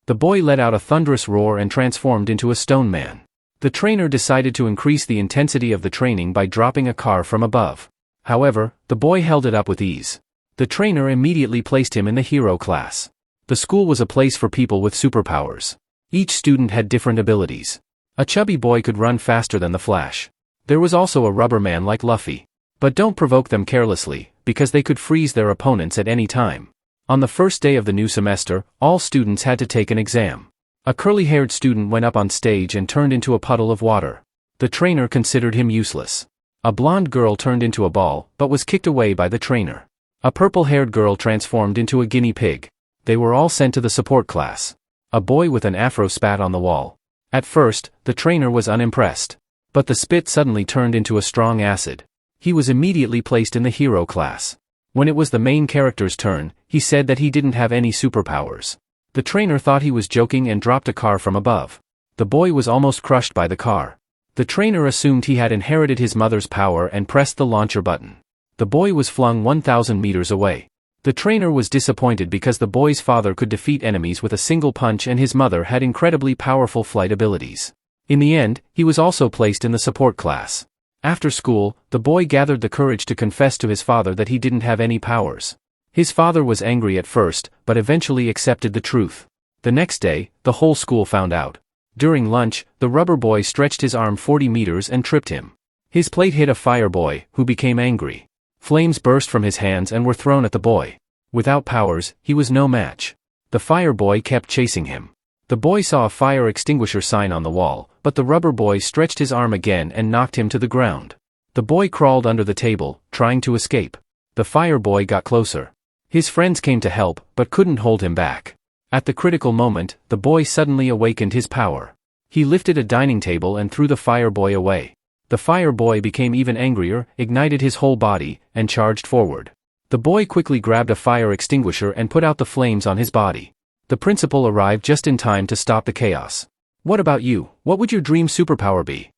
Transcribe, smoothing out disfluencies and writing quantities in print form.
The boy let out a thunderous roar and transformed into a stone man. The trainer decided to increase the intensity of the training by dropping a car from above. However, the boy held it up with ease. The trainer immediately placed him in the hero class. The school was a place for people with superpowers. Each student had different abilities. A chubby boy could run faster than the Flash. There was also a rubber man like Luffy. But don't provoke them carelessly, because they could freeze their opponents at any time. On the first day of the new semester, all students had to take an exam. A curly-haired student went up on stage and turned into a puddle of water. The trainer considered him useless. A blonde girl turned into a ball, but was kicked away by the trainer. A purple-haired girl transformed into a guinea pig. They were all sent to the support class. A boy with an afro spat on the wall. At first, the trainer was unimpressed. But the spit suddenly turned into a strong acid. He was immediately placed in the hero class. When it was the main character's turn, he said that he didn't have any superpowers. The trainer thought he was joking and dropped a car from above. The boy was almost crushed by the car. The trainer assumed he had inherited his mother's power and pressed the launcher button. The boy was flung 1,000 meters away. The trainer was disappointed because the boy's father could defeat enemies with a single punch and his mother had incredibly powerful flight abilities. In the end, he was also placed in the support class. After school, the boy gathered the courage to confess to his father that he didn't have any powers. His father was angry at first, but eventually accepted the truth. The next day, the whole school found out. During lunch, the rubber boy stretched his arm 40 meters and tripped him. His plate hit a fire boy, who became angry. Flames burst from his hands and were thrown at the boy. Without powers, he was no match. The fire boy kept chasing him. The boy saw a fire extinguisher sign on the wall, but the rubber boy stretched his arm again and knocked him to the ground. The boy crawled under the table, trying to escape. The fire boy got closer. His friends came to help, but couldn't hold him back. At the critical moment, the boy suddenly awakened his power. He lifted a dining table and threw the fire boy away. The fire boy became even angrier, ignited his whole body, and charged forward. The boy quickly grabbed a fire extinguisher and put out the flames on his body. The principal arrived just in time to stop the chaos. What about you? What would your dream superpower be?